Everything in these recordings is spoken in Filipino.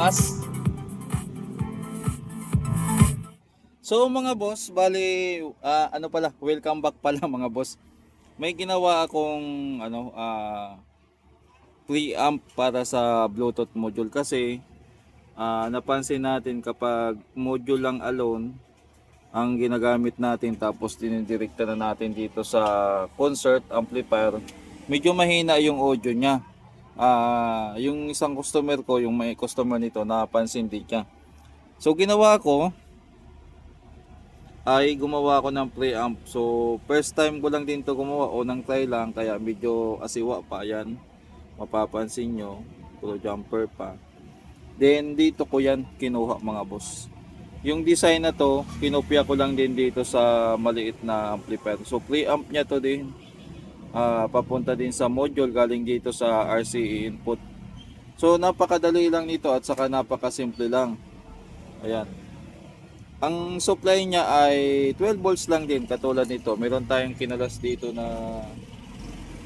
malakas. So mga boss, bali ano pala, welcome back pala mga boss. May ginawa akong preamp para sa Bluetooth module kasi napansin natin kapag module lang alone ang ginagamit natin tapos dinidirekta na natin dito sa concert amplifier, medyo mahina yung audio niya. Yung isang customer ko, yung may customer nito, napansin din niya. So ginawa ko ay gumawa ko ng preamp. So first time ko lang din to gumawa, o nang try lang, kaya medyo asiwa pa yan. Mapapansin nyo, puro jumper pa. Then dito ko yan kinuha mga boss. Yung design na to, kinopya ko lang din dito sa maliit na amplifier. So preamp niya to din. Papunta din sa module galing dito sa RCA input. So napakadali lang nito at saka napakasimple lang. Ayan. Ang supply niya ay 12 volts lang din, katulad nito. Meron tayong kinalas dito na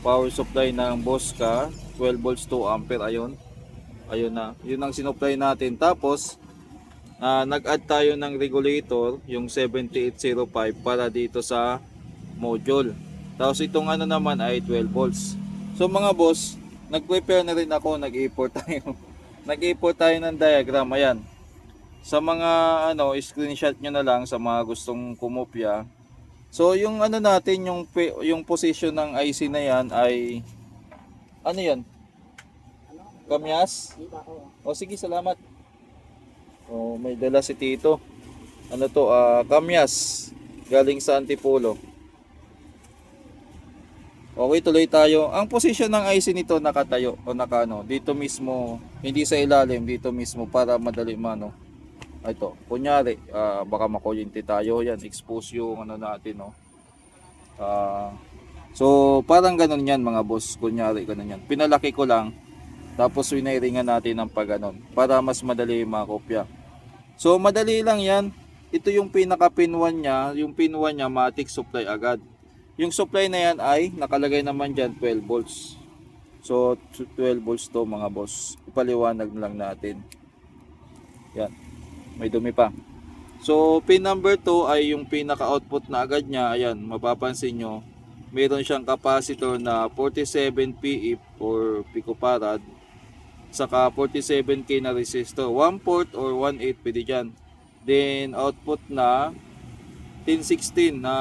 power supply ng Bosca, 12 volts 2 ampere. Ayun na. Yun ang sinupply natin. Tapos nag-add tayo ng regulator, yung 7805 para dito sa module. Tapos itong ano naman ay 12 volts. So mga boss, nag-prepare na rin ako, nag-import tayo. Nag-import tayo ng diagram, ayan. Sa mga screenshot nyo na lang sa mga gustong kumopya. So yung natin, yung position ng IC na yan ay ano yan? Kamyas? O sige, salamat. Oh, may dala si Tito. Ano to? Kamyas. Galing sa Antipolo. Okay, tuloy tayo. Ang position ng IC nito nakatayo o dito mismo, hindi sa ilalim, dito mismo para madali mano. Ito, kunyari, baka makuryente tayo, yan, expose yung natin, no. So, parang ganun yan mga boss, kunyari, ganun yan. Pinalaki ko lang, tapos winiringan natin ng pagganon, para mas madali makopya. So, madali lang yan. Ito yung pinaka pin 1 niya, yung pin 1 niya, matic supply agad. Yung supply na yan ay, nakalagay naman dyan, 12 volts. So, 12 volts to mga boss. Ipaliwanag lang natin. Yan. May dumi pa. So pin number 2 ay yung pinaka-output na agad niya. Ayan, mapapansin nyo, meron siyang capacitor na 47 PF or picofarad, saka 47K na resistor. 1 port or 1/8 pwede dyan. Then output na 1016 na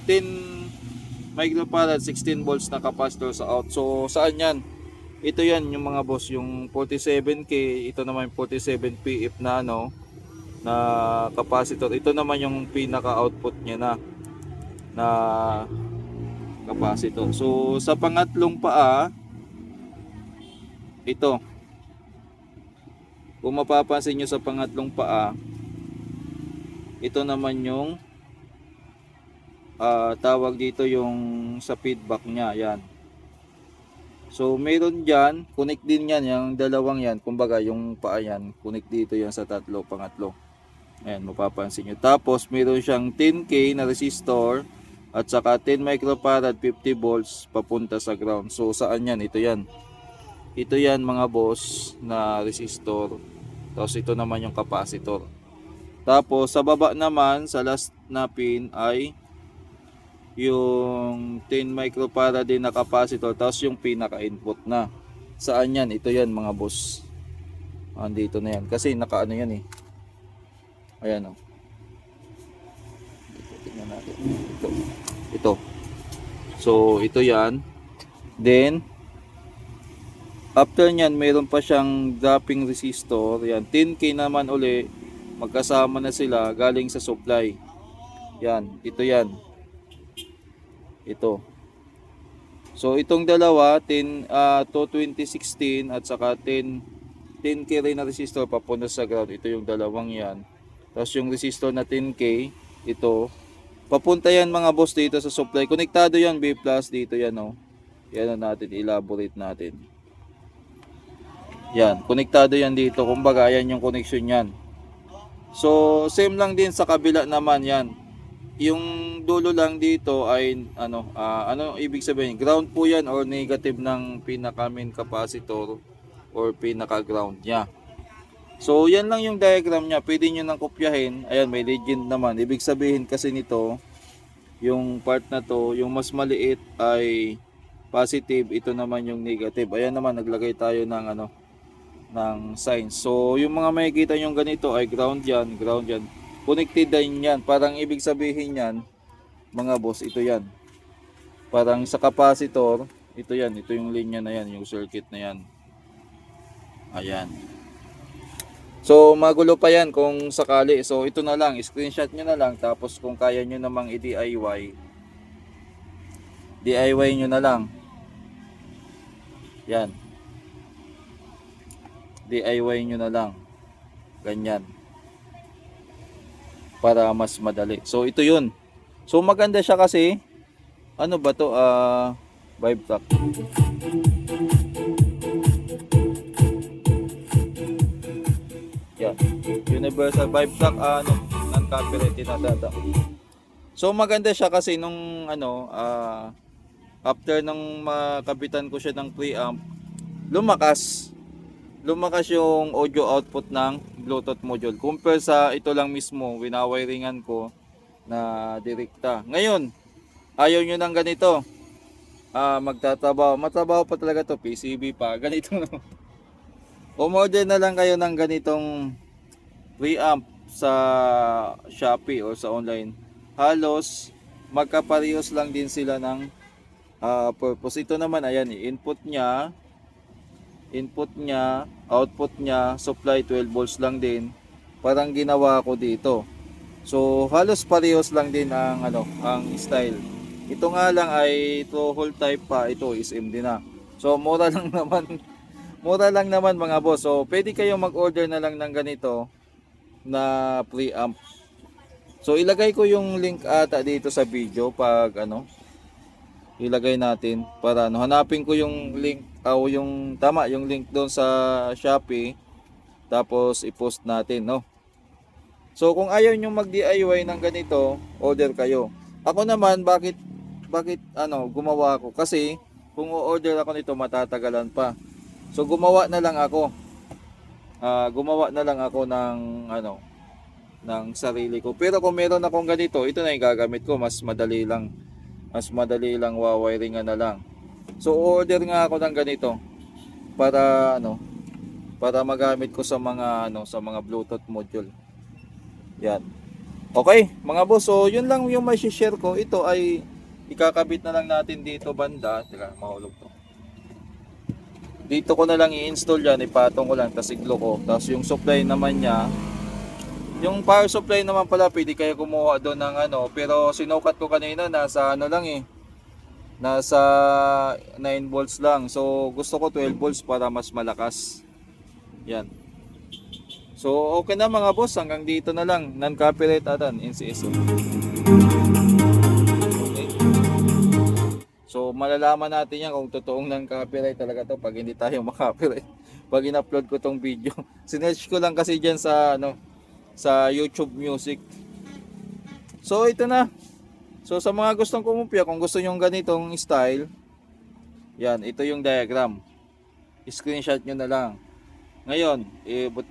10 microfarad, 16 volts na capacitor sa out. So saan yan? Ito yan yung mga boss, yung 47K, ito naman 47 PF na na capacitor. Ito naman yung pinaka-output niya na capacitor. So sa pangatlong paa, ito. Kung mapapansin nyo sa pangatlong paa, ito naman yung tawag dito yung sa feedback niya, yan. So meron dyan, connect din yan, yung dalawang yan, kumbaga yung paa yan, connect dito yan sa pangatlo. Ayan, mapapansin nyo. Tapos meron siyang 10K na resistor at saka 10 microfarad 50 volts papunta sa ground. So saan yan? Ito yan. Ito yan mga boss na resistor. Tapos ito naman yung capacitor. Tapos sa baba naman, sa last na pin ay yung 10 microfarad din na capacitor, tapos yung pinaka-input na. Saan yan? Ito yan mga boss. Andito na yan. Kasi nakaano yan eh. Ayan o. Tingnan natin. Ito. So, ito yan. Then, after nyan, mayroon pa siyang dropping resistor. Yan. 10K naman uli. Magkasama na sila galing sa supply. Yan. Ito yan. Ito. So itong dalawa, 2016 at saka 10K rin na resistor papunta sa ground. Ito yung dalawang yan. Tapos yung resistor na 10K, ito. Papunta yan mga boss dito sa supply. Konektado yan B+, dito yan o. Yan na natin, elaborate natin. Yan, konektado yan dito. Kumbaga, yan yung connection yan. So same lang din sa kabila naman yan. Yung dulo lang dito ay ano ibig sabihin, ground po yan or negative ng pinaka main capacitor or pinaka ground niya. So yan lang yung diagram niya, pwede nyo nang kopyahin. Ayan, may legend naman. Ibig sabihin kasi nito, yung part na to, yung mas maliit ay positive, ito naman yung negative. Ayan naman, naglagay tayo ng ano, ng sign. So yung mga makikita nyo ganito ay ground yan, ground yan. Connected din yan. Parang ibig sabihin yan, mga boss, ito yan. Parang sa capacitor, ito yan, ito yung linya na yan, yung circuit na yan. Ayan. So magulo pa yan kung sakali. So ito na lang, screenshot nyo na lang. Tapos kung kaya nyo namang i-DIY, DIY nyo na lang. Yan. DIY nyo na lang. Ganyan. Para mas madali. So ito yun. So maganda siya kasi, ano ba to? Vibe track. Yan. Universal vibe track, non-copyrighted na data. So maganda siya kasi nung after nung makabitan ko siya ng preamp, lumakas yung audio output ng Bluetooth module. Compare sa ito lang mismo, winawiringan ko na direkta. Ngayon, ayaw nyo ng ganito. Matrabaho pa talaga to, PCB pa, ganito. Umorder na lang kayo ng ganitong preamp sa Shopee o sa online. Halos magkaparehas lang din sila ng purpose. Ito naman, ayan, input niya, output niya, supply 12 volts lang din. Parang ginawa ko dito. So halos parehas lang din ang ang style. Ito nga lang ay to hole type pa, ito is MD na. So mura lang naman. Mura lang naman mga boss. So pwede kayong mag-order na lang ng ganito na preamp. So ilagay ko yung link ata dito sa video pag ilagay natin para hanapin ko yung link yung link doon sa Shopee, tapos i-post natin, no. So kung ayaw nyo mag-DIY ng ganito, order kayo. Ako naman, bakit gumawa ako? Kasi kung o-order ako nito, matatagalan pa. So gumawa na lang ako. Ng sarili ko. Pero kung meron akong ganito, ito na yung gagamit ko, mas madali lang wawiringan na lang. So order nga ako ng ganito para para magamit ko sa mga sa mga Bluetooth module. Yan. Okay, mga boss, so yun lang yung may share ko. Ito ay ikakabit na lang natin dito banda. Teka, mahulog to. Dito ko na lang i-install yan, ipatong ko lang, tas iglo ko. Tapos yung supply naman niya, yung power supply naman pala, pwede kayo kumuha doon ng pero sinukat ko kanina, nasa nasa 9 volts lang. So gusto ko 12 volts para mas malakas. Yan. So okay na mga boss, hanggang dito na lang. Non-copyright atan, NCSO. Okay. So malalaman natin yan kung totoong non-copyright talaga to pag hindi tayo makopyright. Pag in-upload ko tong video. Sinearch ko lang kasi dyan sa sa YouTube Music. So ito na. So sa mga gustong kumupya, kung gusto nyo ganitong style, yan, ito yung diagram. Screenshot nyo na lang. Ngayon,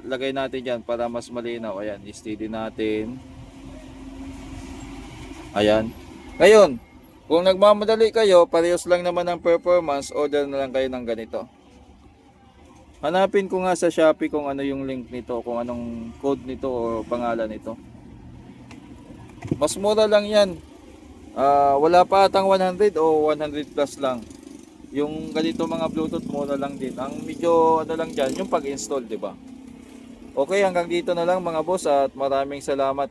lagay natin dyan para mas malinaw. Ayan, steady natin. Ayan. Ngayon, kung nagmamadali kayo, parehas lang naman ng performance, order na lang kayo ng ganito. Hanapin ko nga sa Shopee kung ano yung link nito, kung anong code nito o pangalan nito. Mas mura lang yan. Wala pa atang 100 o 100 plus lang. Yung ganito mga Bluetooth mura lang din. Ang medyo lang dyan, yung pag-install, 'di ba? Okay, hanggang dito na lang mga boss at maraming salamat.